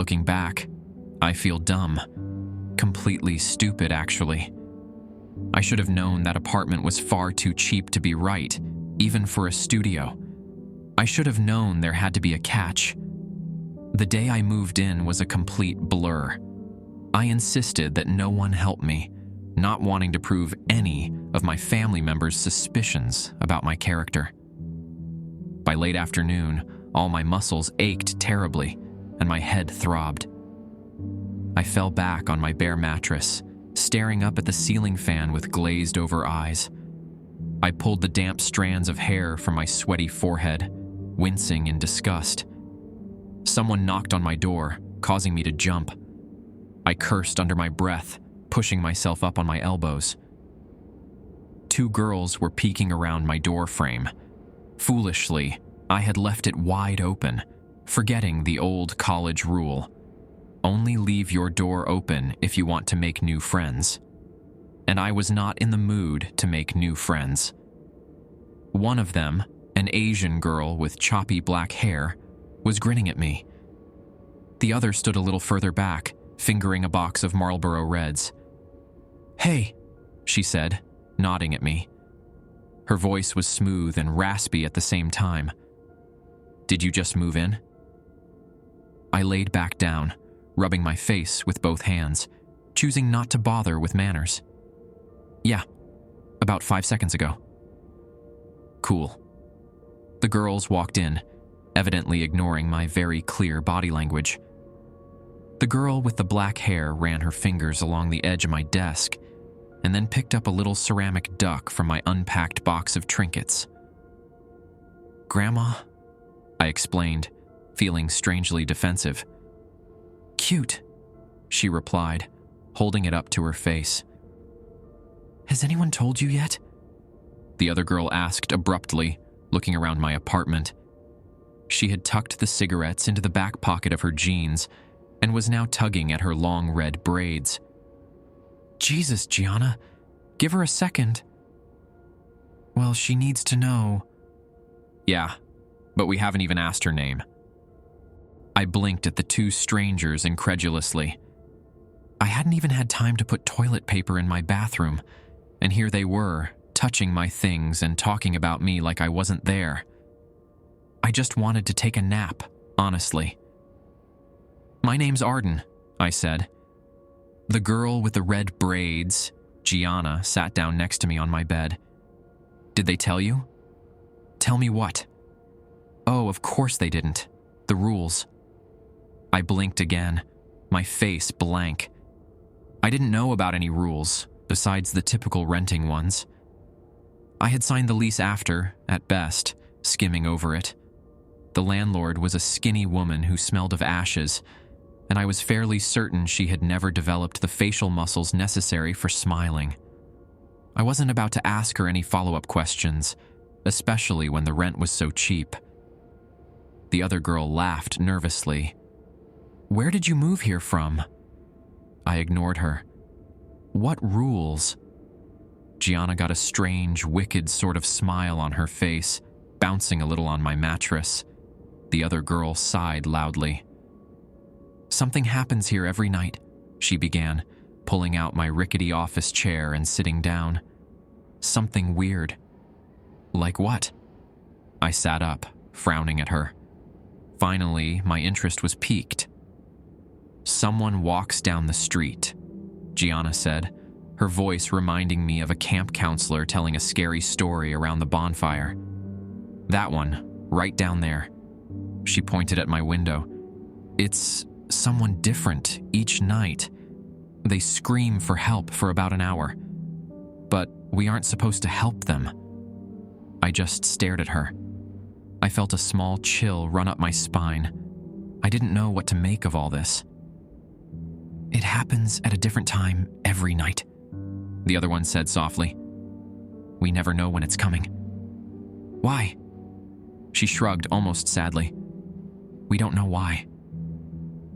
Looking back, I feel dumb. Completely stupid, actually. I should have known that apartment was far too cheap to be right, even for a studio. I should have known there had to be a catch. The day I moved in was a complete blur. I insisted that no one help me, not wanting to prove any of my family members' suspicions about my character. By late afternoon, all my muscles ached terribly, and my head throbbed. I fell back on my bare mattress, staring up at the ceiling fan with glazed-over eyes. I pulled the damp strands of hair from my sweaty forehead, wincing in disgust. Someone knocked on my door, causing me to jump. I cursed under my breath, pushing myself up on my elbows. 2 girls were peeking around my door frame. Foolishly, I had left it wide open, forgetting the old college rule. Only leave your door open if you want to make new friends. And I was not in the mood to make new friends. One of them, an Asian girl with choppy black hair, was grinning at me. The other stood a little further back, fingering a box of Marlboro Reds. "Hey," she said, nodding at me. Her voice was smooth and raspy at the same time. "Did you just move in?" I laid back down, rubbing my face with both hands, choosing not to bother with manners. "Yeah, about 5 seconds ago." "Cool." The girls walked in, evidently ignoring my very clear body language. The girl with the black hair ran her fingers along the edge of my desk and then picked up a little ceramic duck from my unpacked box of trinkets. "Grandma," I explained, feeling strangely defensive. "Cute," she replied, holding it up to her face. "Has anyone told you yet?" the other girl asked abruptly, looking around my apartment. She had tucked the cigarettes into the back pocket of her jeans and was now tugging at her long red braids. "Jesus, Gianna, give her a second." "Well, she needs to know." "Yeah, but we haven't even asked her name." I blinked at the 2 strangers incredulously. I hadn't even had time to put toilet paper in my bathroom, and here they were, touching my things and talking about me like I wasn't there. I just wanted to take a nap, honestly. "My name's Arden," I said. The girl with the red braids, Gianna, sat down next to me on my bed. "Did they tell you?" "Tell me what?" "Oh, of course they didn't. The rules." I blinked again, my face blank. I didn't know about any rules, besides the typical renting ones. I had signed the lease after, at best, skimming over it. The landlord was a skinny woman who smelled of ashes, and I was fairly certain she had never developed the facial muscles necessary for smiling. I wasn't about to ask her any follow-up questions, especially when the rent was so cheap. The other girl laughed nervously. "Where did you move here from?" I ignored her. "What rules?" Gianna got a strange, wicked sort of smile on her face, bouncing a little on my mattress. The other girl sighed loudly. "Something happens here every night," she began, pulling out my rickety office chair and sitting down. "Something weird." "Like what?" I sat up, frowning at her. Finally, my interest was piqued. "Someone walks down the street," Gianna said, her voice reminding me of a camp counselor telling a scary story around the bonfire. "That one, right down there." She pointed at my window. "It's someone different each night. They scream for help for about an hour. But we aren't supposed to help them." I just stared at her. I felt a small chill run up my spine. I didn't know what to make of all this. "It happens at a different time every night," the other one said softly. "We never know when it's coming." "Why?" She shrugged almost sadly. "We don't know why."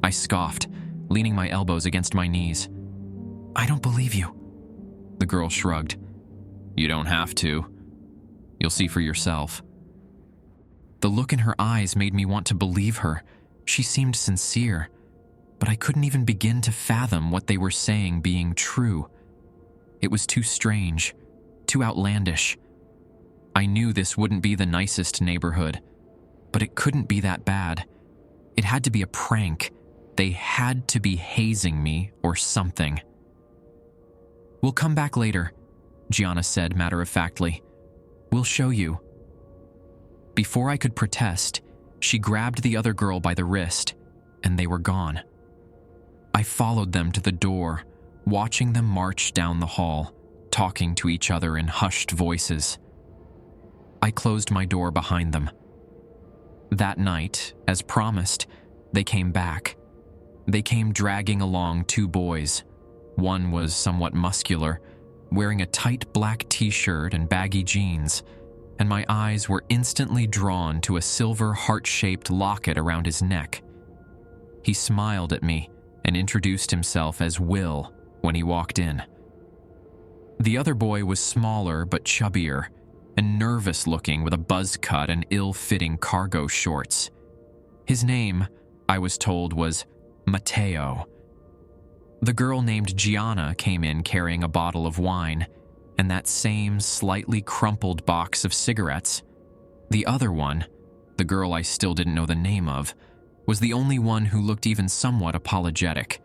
I scoffed, leaning my elbows against my knees. "I don't believe you." The girl shrugged. "You don't have to. You'll see for yourself." The look in her eyes made me want to believe her. She seemed sincere. but I couldn't even begin to fathom what they were saying being true. It was too strange, too outlandish. I knew this wouldn't be the nicest neighborhood, but it couldn't be that bad. It had to be a prank. They had to be hazing me or something. "We'll come back later," Gianna said matter-of-factly. "We'll show you." Before I could protest, she grabbed the other girl by the wrist, and they were gone. I followed them to the door, watching them march down the hall, talking to each other in hushed voices. I closed my door behind them. That night, as promised, they came back. They came dragging along two boys. One was somewhat muscular, wearing a tight black t-shirt and baggy jeans, and my eyes were instantly drawn to a silver heart-shaped locket around his neck. He smiled at me and introduced himself as Will when he walked in. The other boy was smaller but chubbier and nervous-looking with a buzz cut and ill-fitting cargo shorts. His name, I was told, was Mateo. The girl named Gianna came in carrying a bottle of wine and that same slightly crumpled box of cigarettes. The other one, the girl I still didn't know the name of, was the only one who looked even somewhat apologetic.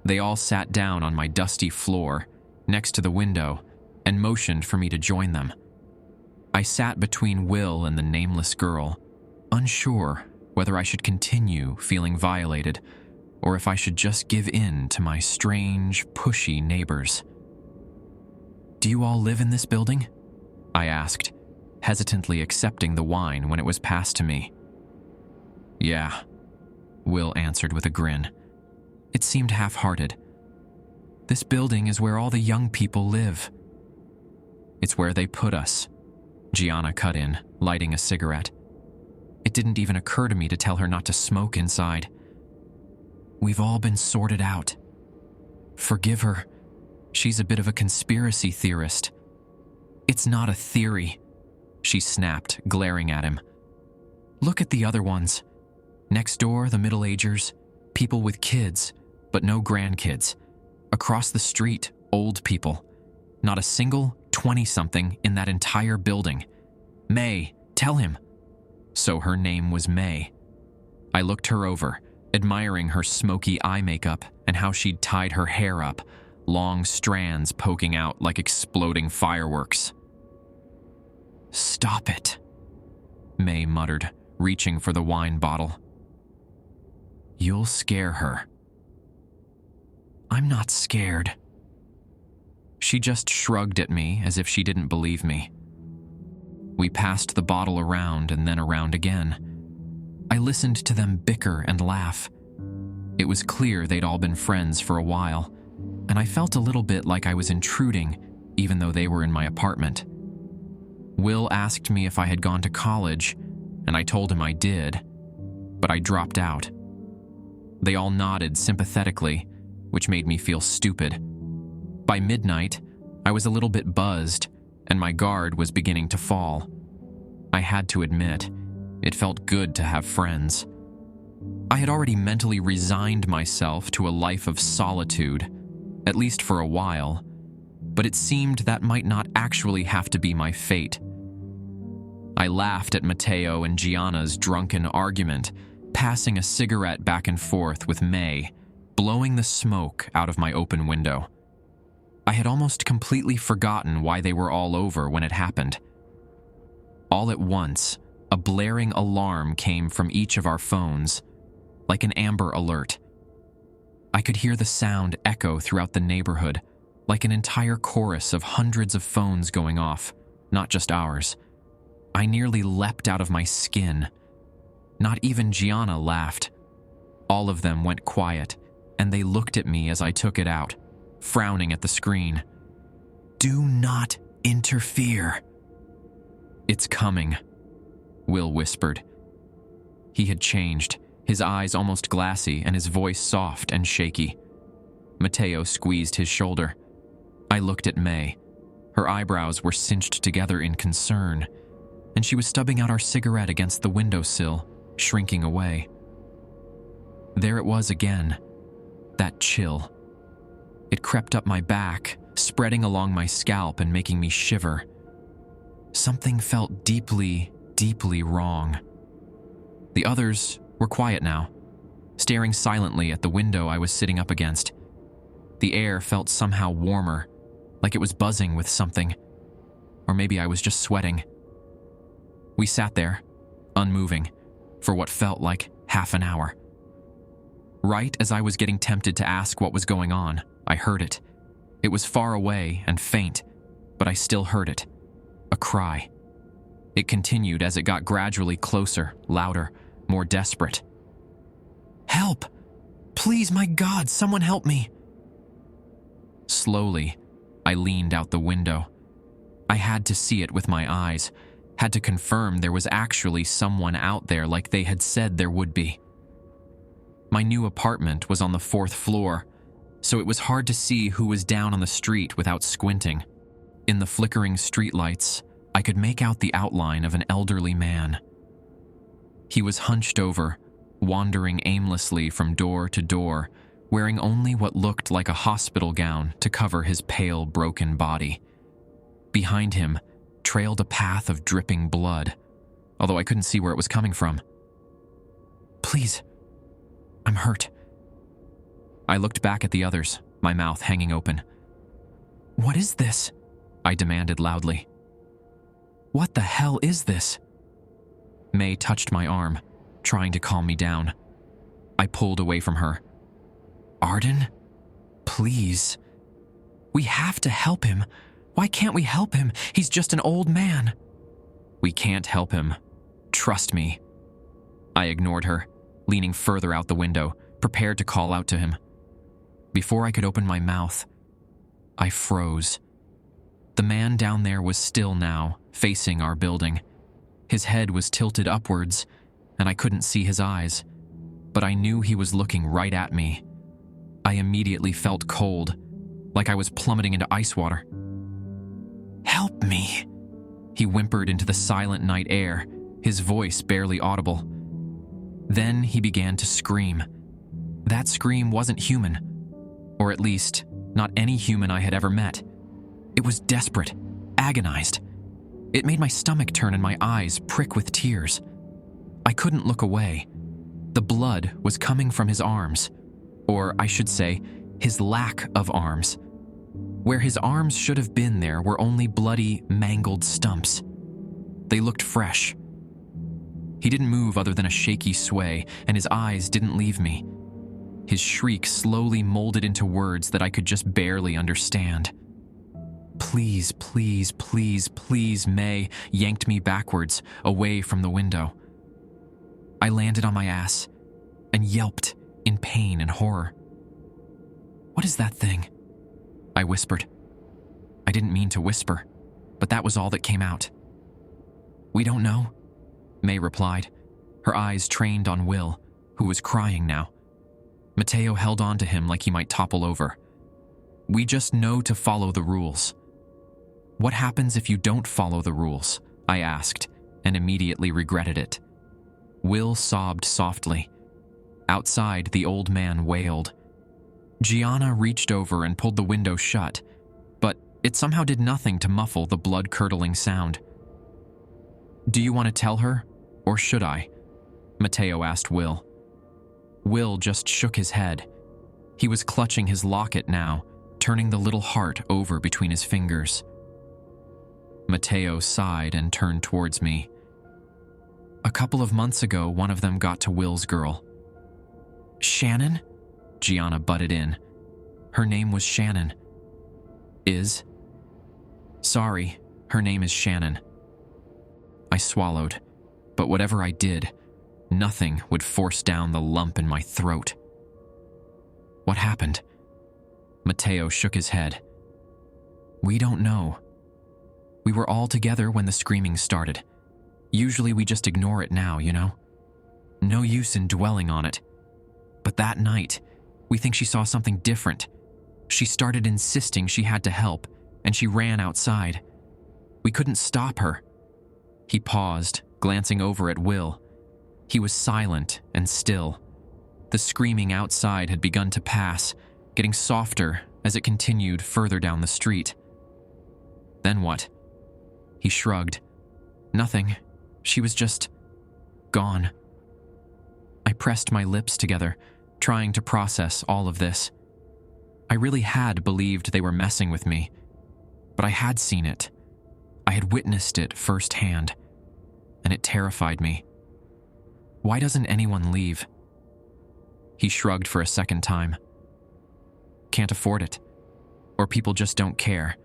They all sat down on my dusty floor, next to the window, and motioned for me to join them. I sat between Will and the nameless girl, unsure whether I should continue feeling violated or if I should just give in to my strange, pushy neighbors. "Do you all live in this building?" I asked, hesitantly accepting the wine when it was passed to me. "Yeah," Will answered with a grin. It seemed half-hearted. "This building is where all the young people live." "It's where they put us," Gianna cut in, lighting a cigarette. It didn't even occur to me to tell her not to smoke inside. "We've all been sorted out. Forgive her. She's a bit of a conspiracy theorist." "It's not a theory," she snapped, glaring at him. "Look at the other ones. Next door, the middle-agers, people with kids, but no grandkids. Across the street, old people. Not a single 20-something in that entire building. May, tell him." So her name was May. I looked her over, admiring her smoky eye makeup and how she'd tied her hair up, long strands poking out like exploding fireworks. "Stop it," May muttered, reaching for the wine bottle. "You'll scare her." "I'm not scared." She just shrugged at me as if she didn't believe me. We passed the bottle around and then around again. I listened to them bicker and laugh. It was clear they'd all been friends for a while, and I felt a little bit like I was intruding, even though they were in my apartment. Will asked me if I had gone to college, and I told him I did, but I dropped out. They all nodded sympathetically, which made me feel stupid. By midnight, I was a little bit buzzed, and my guard was beginning to fall. I had to admit, it felt good to have friends. I had already mentally resigned myself to a life of solitude, at least for a while, but it seemed that might not actually have to be my fate. I laughed at Mateo and Gianna's drunken argument, passing a cigarette back and forth with May, blowing the smoke out of my open window. I had almost completely forgotten why they were all over when it happened. All at once, a blaring alarm came from each of our phones, like an Amber Alert. I could hear the sound echo throughout the neighborhood, like an entire chorus of hundreds of phones going off, not just ours. I nearly leapt out of my skin. Not even Gianna laughed. All of them went quiet, and they looked at me as I took it out, frowning at the screen. "Do not interfere." "It's coming," Will whispered. He had changed, his eyes almost glassy and his voice soft and shaky. Mateo squeezed his shoulder. I looked at May. Her eyebrows were cinched together in concern, and she was stubbing out our cigarette against the windowsill, shrinking away. There it was again, That chill. It crept up my back, spreading along my scalp and making me shiver. Something felt deeply, deeply wrong. The others were quiet now, staring silently at the window I was sitting up against. The air felt somehow warmer, like it was buzzing with something. Or maybe I was just sweating. We sat there, unmoving, for what felt like half an hour. Right as I was getting tempted to ask what was going on, I heard it. It was far away and faint, but I still heard it. A cry. It continued as it got gradually closer, louder, more desperate. "Help! Please, my God, someone help me!" Slowly, I leaned out the window. I had to see it with my eyes, had to confirm there was actually someone out there like they had said there would be. My new apartment was on the 4th floor, so it was hard to see who was down on the street without squinting. In the flickering streetlights, I could make out the outline of an elderly man. He was hunched over, wandering aimlessly from door to door, wearing only what looked like a hospital gown to cover his pale, broken body. Behind him trailed a path of dripping blood, although I couldn't see where it was coming from. "Please, I'm hurt." I looked back at the others, my mouth hanging open. "What is this?" I demanded loudly. "What the hell is this?" May touched my arm, trying to calm me down. I pulled away from her. "Arden? Please. We have to help him. Why can't we help him? He's just an old man." "We can't help him. Trust me." I ignored her, leaning further out the window, prepared to call out to him. Before I could open my mouth, I froze. The man down there was still now, facing our building. His head was tilted upwards, and I couldn't see his eyes, but I knew he was looking right at me. I immediately felt cold, like I was plummeting into ice water. "Help me," he whimpered into the silent night air, his voice barely audible. Then he began to scream. That scream wasn't human, or at least, not any human I had ever met. It was desperate, agonized. It made my stomach turn and my eyes prick with tears. I couldn't look away. The blood was coming from his arms, or I should say, his lack of arms. Where his arms should have been there were only bloody, mangled stumps. They looked fresh. He didn't move other than a shaky sway, and his eyes didn't leave me. His shriek slowly molded into words that I could just barely understand. "Please, please, please, please," May yanked me backwards, away from the window. I landed on my ass and yelped in pain and horror. "What is that thing?" I whispered. I didn't mean to whisper, but that was all that came out. "We don't know," May replied, her eyes trained on Will, who was crying now. Mateo held on to him like he might topple over. "We just know to follow the rules." "What happens if you don't follow the rules?" I asked, and immediately regretted it. Will sobbed softly. Outside, the old man wailed. Gianna reached over and pulled the window shut, but it somehow did nothing to muffle the blood-curdling sound. "Do you want to tell her, or should I?" Mateo asked Will. Will just shook his head. He was clutching his locket now, turning the little heart over between his fingers. Mateo sighed and turned towards me. "A couple of months ago, one of them got to Will's girl." "Shannon?" Gianna butted in. "Her name was Shannon." "Is?" "Sorry, her name is Shannon." I swallowed, but whatever I did, nothing would force down the lump in my throat. "What happened?" Mateo shook his head. "We don't know. We were all together when the screaming started. Usually we just ignore it now, you know? No use in dwelling on it. But that night, we think she saw something different. She started insisting she had to help, and she ran outside. We couldn't stop her." He paused, glancing over at Will. He was silent and still. The screaming outside had begun to pass, getting softer as it continued further down the street. Then what? He shrugged. Nothing. She was just gone. I pressed my lips together, trying to process all of this. I really had believed they were messing with me, but I had seen it. I had witnessed it firsthand, and it terrified me. Why doesn't anyone leave? He shrugged for a second time. Can't afford it, or people just don't care.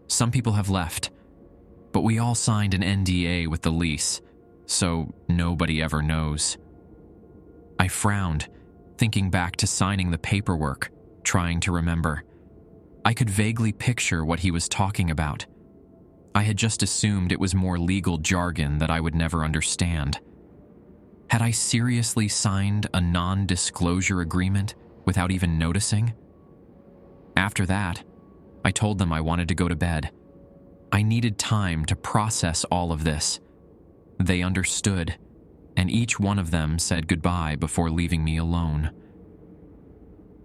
Some people have left, but we all signed an NDA with the lease, so nobody ever knows. I frowned, thinking back to signing the paperwork, trying to remember. I could vaguely picture what he was talking about. I had just assumed it was more legal jargon that I would never understand. Had I seriously signed a non-disclosure agreement without even noticing? After that, I told them I wanted to go to bed. I needed time to process all of this. They understood, and each one of them said goodbye before leaving me alone.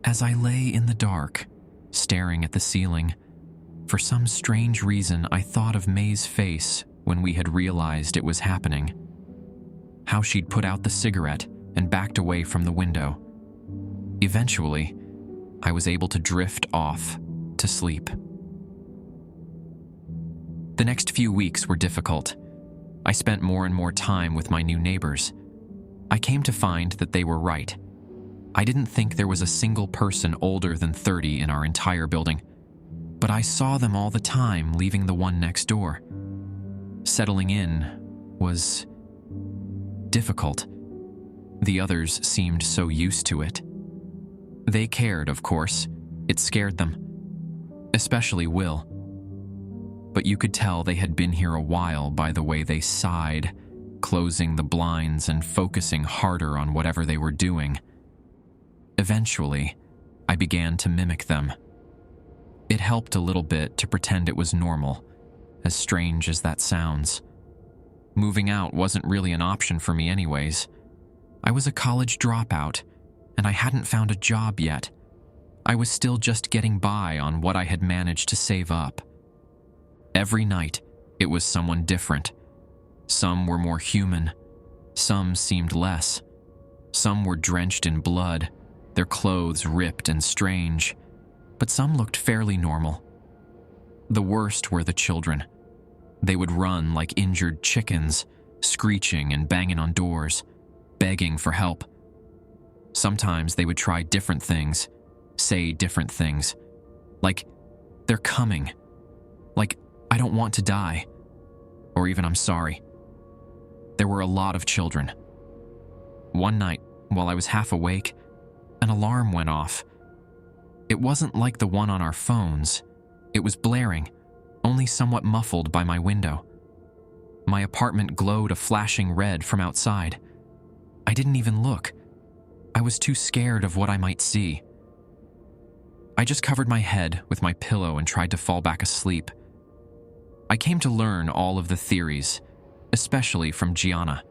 As I lay in the dark, staring at the ceiling, for some strange reason I thought of May's face when we had realized it was happening. How she'd put out the cigarette and backed away from the window. Eventually, I was able to drift off to sleep. The next few weeks were difficult. I spent more and more time with my new neighbors. I came to find that they were right. I didn't think there was a single person older than 30 in our entire building, but I saw them all the time leaving the one next door. Settling in was difficult. The others seemed so used to it. They cared, of course. It scared them. Especially Will. But you could tell they had been here a while by the way they sighed, closing the blinds and focusing harder on whatever they were doing. Eventually, I began to mimic them. It helped a little bit to pretend it was normal, as strange as that sounds. Moving out wasn't really an option for me anyways. I was a college dropout, and I hadn't found a job yet. I was still just getting by on what I had managed to save up. Every night, it was someone different. Some were more human. Some seemed less. Some were drenched in blood, their clothes ripped and strange, but some looked fairly normal. The worst were the children. They would run like injured chickens, screeching and banging on doors, begging for help. Sometimes they would try different things, say different things, like, "They're coming," like, "I don't want to die," or even "I'm sorry." There were a lot of children. One night, while I was half awake, an alarm went off. It wasn't like the one on our phones. It was blaring, only somewhat muffled by my window. My apartment glowed a flashing red from outside. I didn't even look. I was too scared of what I might see. I just covered my head with my pillow and tried to fall back asleep. I came to learn all of the theories, especially from Gianna.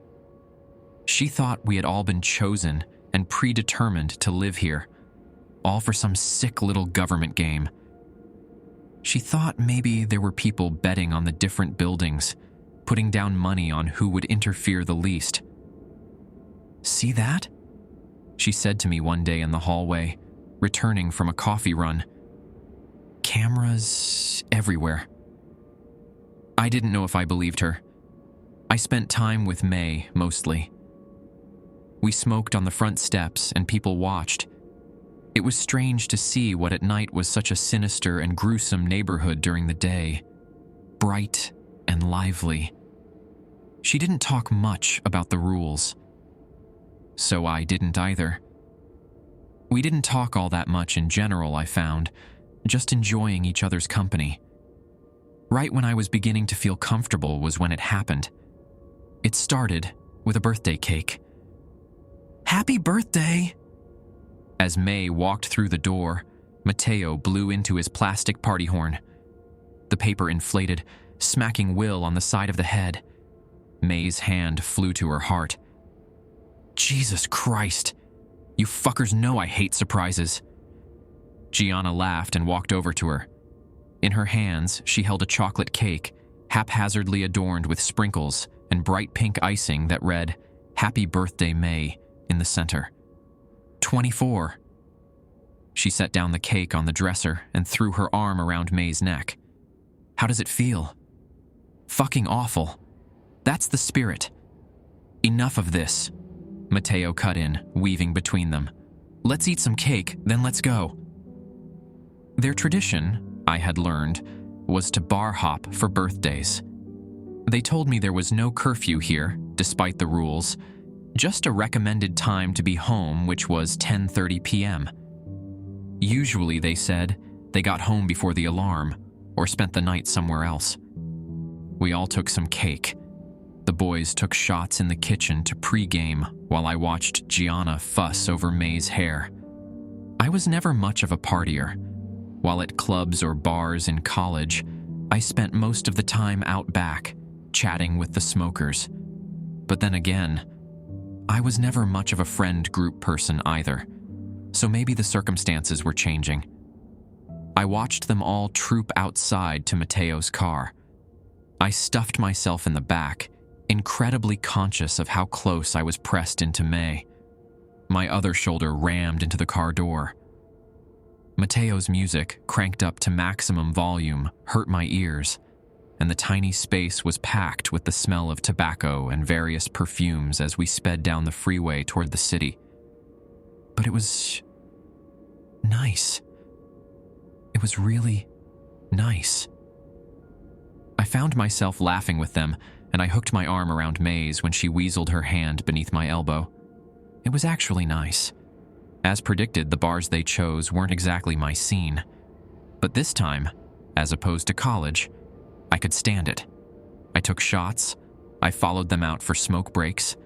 She thought we had all been chosen and predetermined to live here, all for some sick little government game. She thought maybe there were people betting on the different buildings, putting down money on who would interfere the least. "See that?" she said to me one day in the hallway, returning from a coffee run. "Cameras everywhere." I didn't know if I believed her. I spent time with May, mostly. We smoked on the front steps and people watched. It was strange to see what at night was such a sinister and gruesome neighborhood during the day. Bright and lively. She didn't talk much about the rules. So I didn't either. We didn't talk all that much in general, I found, just enjoying each other's company. Right when I was beginning to feel comfortable was when it happened. It started with a birthday cake. "Happy birthday!" As May walked through the door, Mateo blew into his plastic party horn. The paper inflated, smacking Will on the side of the head. May's hand flew to her heart. "Jesus Christ! You fuckers know I hate surprises." Gianna laughed and walked over to her. In her hands, she held a chocolate cake, haphazardly adorned with sprinkles and bright pink icing that read, "Happy Birthday, May," in the center. 24. She set down the cake on the dresser and threw her arm around May's neck. "How does it feel?" "Fucking awful. That's the spirit." "Enough of this," Mateo cut in, weaving between them. "Let's eat some cake, then let's go." Their tradition, I had learned, was to bar hop for birthdays. They told me there was no curfew here, despite the rules, just a recommended time to be home, which was 10:30 p.m. Usually, they said, they got home before the alarm or spent the night somewhere else. We all took some cake. The boys took shots in the kitchen to pregame while I watched Gianna fuss over May's hair. I was never much of a partier. While at clubs or bars in college, I spent most of the time out back, chatting with the smokers. But then again, I was never much of a friend group person either, so maybe the circumstances were changing. I watched them all troop outside to Mateo's car. I stuffed myself in the back, incredibly conscious of how close I was pressed into May. My other shoulder rammed into the car door. Mateo's music, cranked up to maximum volume, hurt my ears, and the tiny space was packed with the smell of tobacco and various perfumes as we sped down the freeway toward the city. But it was nice. It was really nice. I found myself laughing with them, and I hooked my arm around May's when she weaseled her hand beneath my elbow. It was actually nice. As predicted, the bars they chose weren't exactly my scene. But this time, as opposed to college, I could stand it. I took shots. I followed them out for smoke breaks.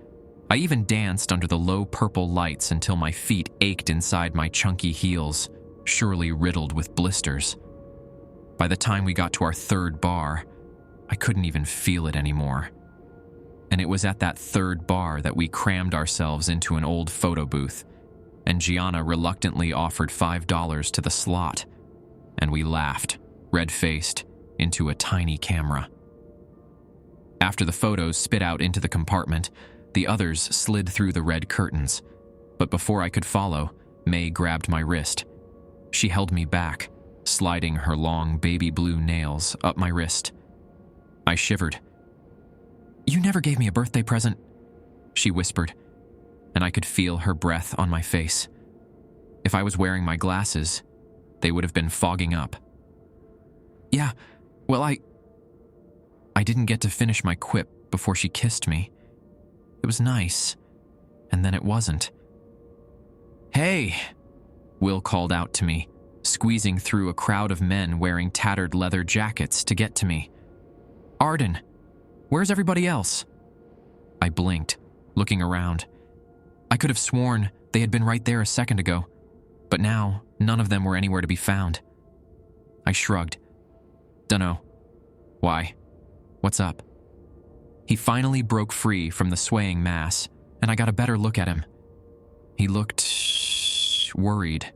I even danced under the low purple lights until my feet ached inside my chunky heels, surely riddled with blisters. By the time we got to our third bar, I couldn't even feel it anymore. And it was at that third bar that we crammed ourselves into an old photo booth, and Gianna reluctantly offered $5 to the slot, and we laughed, red-faced, into a tiny camera. After the photos spit out into the compartment, the others slid through the red curtains, but before I could follow, May grabbed my wrist. She held me back, sliding her long baby blue nails up my wrist. I shivered. "You never gave me a birthday present," she whispered, and I could feel her breath on my face. If I was wearing my glasses, they would have been fogging up. "Yeah, well, I didn't get to finish my quip before she kissed me. It was nice, and then it wasn't." "Hey," Will called out to me, squeezing through a crowd of men wearing tattered leather jackets to get to me. "Arden, where's everybody else?" I blinked, looking around. I could have sworn they had been right there a second ago, but now none of them were anywhere to be found. I shrugged. "Dunno. Why? What's up?" He finally broke free from the swaying mass, and I got a better look at him. He looked worried.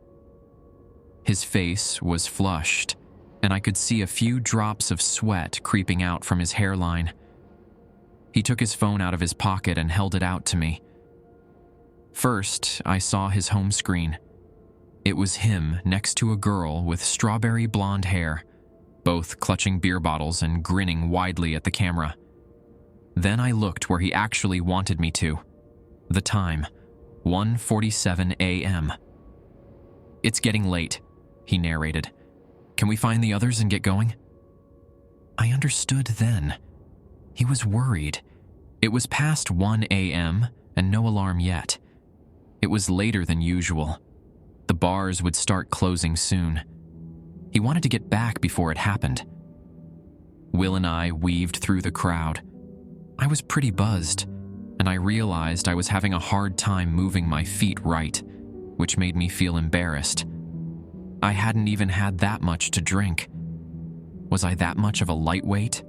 His face was flushed, and I could see a few drops of sweat creeping out from his hairline. He took his phone out of his pocket and held it out to me. First, I saw his home screen. It was him next to a girl with strawberry blonde hair, both clutching beer bottles and grinning widely at the camera. Then I looked where he actually wanted me to. The time, 1:47 a.m. "It's getting late," he narrated. "Can we find the others and get going?" I understood then. He was worried. It was past 1 a.m. and no alarm yet. It was later than usual. The bars would start closing soon. He wanted to get back before it happened. Will and I weaved through the crowd. I was pretty buzzed, and I realized I was having a hard time moving my feet right, which made me feel embarrassed. I hadn't even had that much to drink. Was I that much of a lightweight?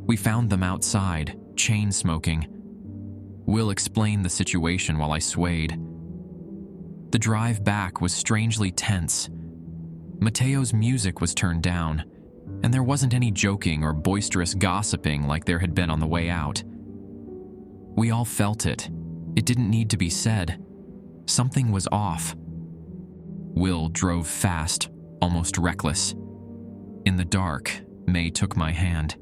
We found them outside, chain smoking. Will explained the situation while I swayed. The drive back was strangely tense. Mateo's music was turned down, and there wasn't any joking or boisterous gossiping like there had been on the way out. We all felt it. It didn't need to be said. Something was off. Will drove fast, almost reckless. In the dark, May took my hand.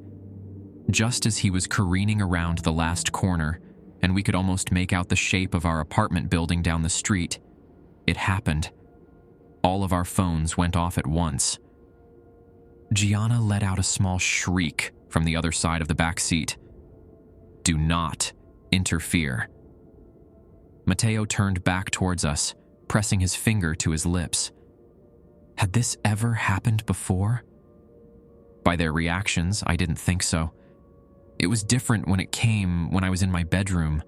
Just as he was careening around the last corner, and we could almost make out the shape of our apartment building down the street, it happened. All of our phones went off at once. Gianna let out a small shriek from the other side of the back seat. "Do not interfere." Mateo turned back towards us, pressing his finger to his lips. Had this ever happened before? By their reactions, I didn't think so. It was different when it came when I was in my bedroom,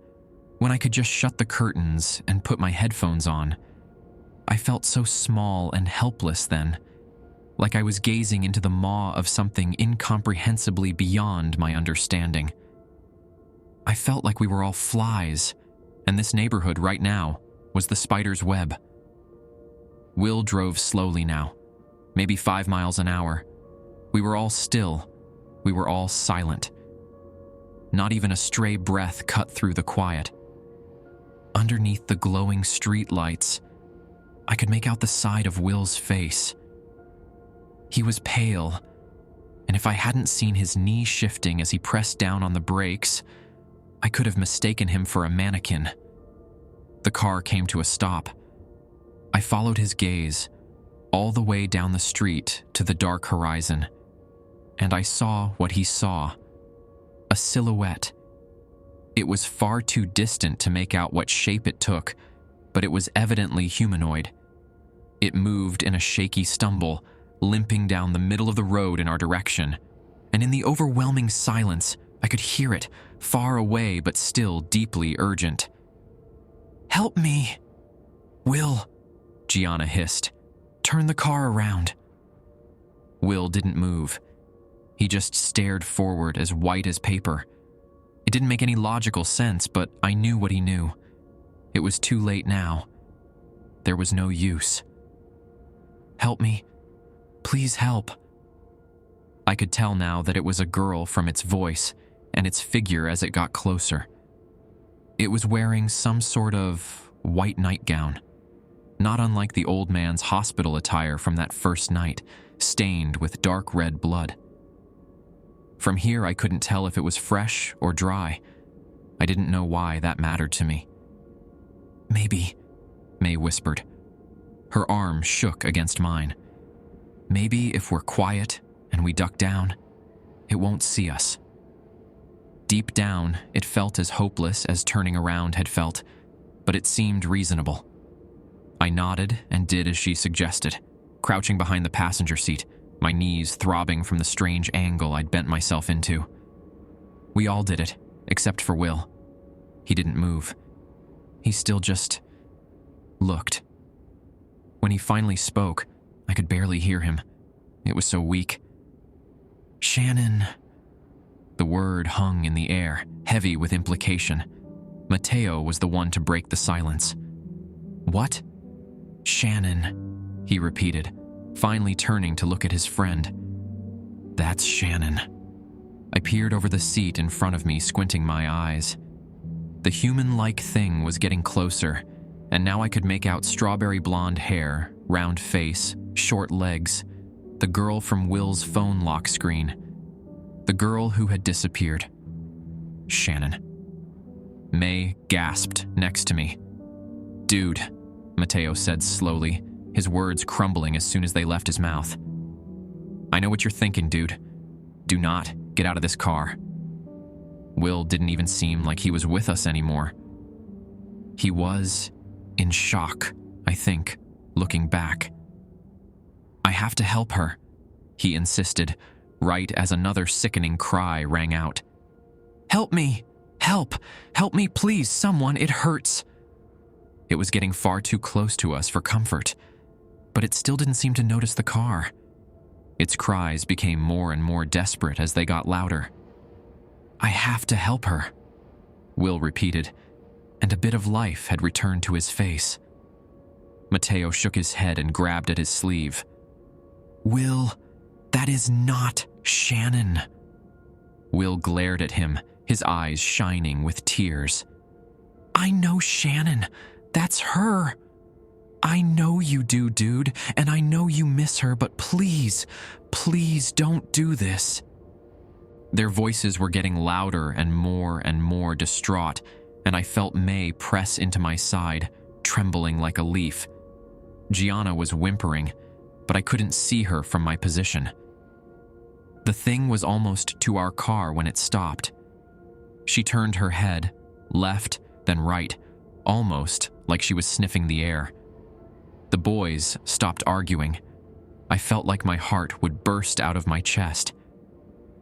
when I could just shut the curtains and put my headphones on. I felt so small and helpless then, like I was gazing into the maw of something incomprehensibly beyond my understanding. I felt like we were all flies, and this neighborhood right now was the spider's web. Will drove slowly now, maybe 5 miles an hour. We were all still. We were all silent. Not even a stray breath cut through the quiet. Underneath the glowing street lights, I could make out the side of Will's face. He was pale, and if I hadn't seen his knee shifting as he pressed down on the brakes, I could have mistaken him for a mannequin. The car came to a stop. I followed his gaze all the way down the street to the dark horizon, and I saw what he saw. A silhouette. It was far too distant to make out what shape it took, but it was evidently humanoid. It moved in a shaky stumble, limping down the middle of the road in our direction, and in the overwhelming silence, I could hear it, far away but still deeply urgent. "Help me!" "Will," Gianna hissed. "Turn the car around." Will didn't move. He just stared forward as white as paper. It didn't make any logical sense, but I knew what he knew. It was too late now. There was no use. "Help me. Please help." I could tell now that it was a girl from its voice and its figure as it got closer. It was wearing some sort of white nightgown, not unlike the old man's hospital attire from that first night, stained with dark red blood. From here, I couldn't tell if it was fresh or dry. I didn't know why that mattered to me. "Maybe," May whispered. Her arm shook against mine. "Maybe if we're quiet and we duck down, it won't see us." Deep down, it felt as hopeless as turning around had felt, but it seemed reasonable. I nodded and did as she suggested, crouching behind the passenger seat, my knees throbbing from the strange angle I'd bent myself into. We all did it, except for Will. He didn't move. He still just looked. When he finally spoke, I could barely hear him. It was so weak. "Shannon." The word hung in the air, heavy with implication. Mateo was the one to break the silence. "What?" "Shannon," he repeated, finally turning to look at his friend. "That's Shannon." I peered over the seat in front of me, squinting my eyes. The human-like thing was getting closer, and now I could make out strawberry blonde hair, round face, short legs, the girl from Will's phone lock screen, the girl who had disappeared. Shannon. May gasped next to me. "Dude," Mateo said slowly, his words crumbling as soon as they left his mouth. "I know what you're thinking, dude. Do not get out of this car." Will didn't even seem like he was with us anymore. He was in shock, I think, looking back. "I have to help her," he insisted, right as another sickening cry rang out. "Help me! Help! Help me, please, someone, it hurts!" It was getting far too close to us for comfort, but it still didn't seem to notice the car. Its cries became more and more desperate as they got louder. "I have to help her," Will repeated, and a bit of life had returned to his face. Mateo shook his head and grabbed at his sleeve. "Will, that is not Shannon." Will glared at him, his eyes shining with tears. "I know Shannon. That's her. I know you do, dude, and I know you miss her, but please, please don't do this." Their voices were getting louder and more distraught, and I felt May press into my side, trembling like a leaf. Gianna was whimpering, but I couldn't see her from my position. The thing was almost to our car when it stopped. She turned her head, left, then right, almost like she was sniffing the air. The boys stopped arguing. I felt like my heart would burst out of my chest.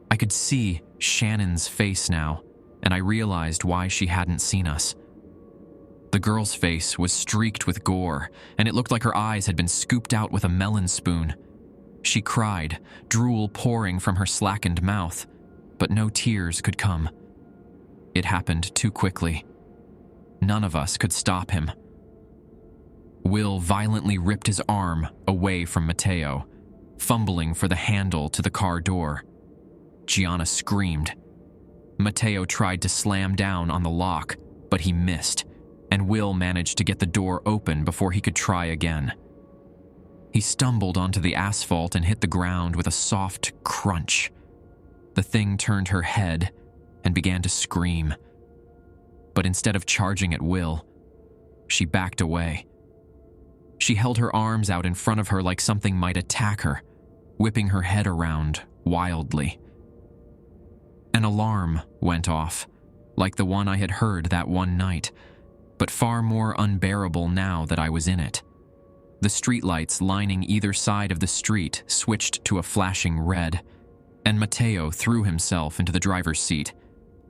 I could see Shannon's face now, and I realized why she hadn't seen us. The girl's face was streaked with gore, and it looked like her eyes had been scooped out with a melon spoon. She cried, drool pouring from her slackened mouth, but no tears could come. It happened too quickly. None of us could stop him. Will violently ripped his arm away from Mateo, fumbling for the handle to the car door. Gianna screamed. Mateo tried to slam down on the lock, but he missed, and Will managed to get the door open before he could try again. He stumbled onto the asphalt and hit the ground with a soft crunch. The thing turned her head and began to scream. But instead of charging at Will, she backed away. She held her arms out in front of her like something might attack her, whipping her head around wildly. An alarm went off, like the one I had heard that one night, but far more unbearable now that I was in it. The streetlights lining either side of the street switched to a flashing red, and Mateo threw himself into the driver's seat,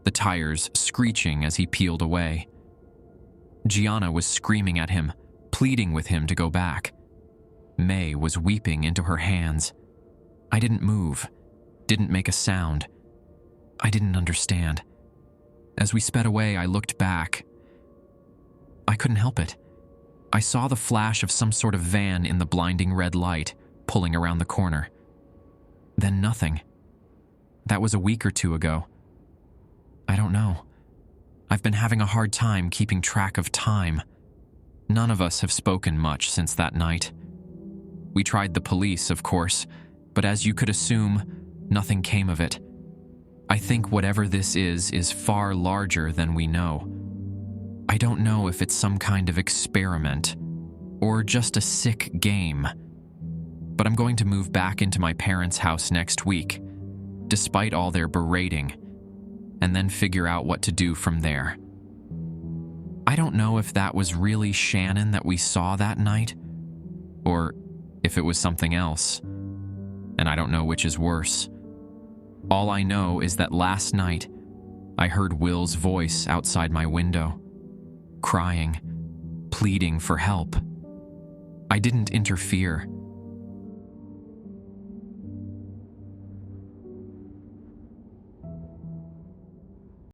the tires screeching as he peeled away. Gianna was screaming at him, pleading with him to go back. May was weeping into her hands. I didn't move, didn't make a sound. I didn't understand. As we sped away, I looked back. I couldn't help it. I saw the flash of some sort of van in the blinding red light, pulling around the corner. Then nothing. That was a week or two ago. I don't know. I've been having a hard time keeping track of time. None of us have spoken much since that night. We tried the police, of course, but as you could assume, nothing came of it. I think whatever this is far larger than we know. I don't know if it's some kind of experiment or just a sick game, but I'm going to move back into my parents' house next week, despite all their berating, and then figure out what to do from there. I don't know if that was really Shannon that we saw that night, or if it was something else, and I don't know which is worse. All I know is that last night, I heard Will's voice outside my window, crying, pleading for help. I didn't interfere.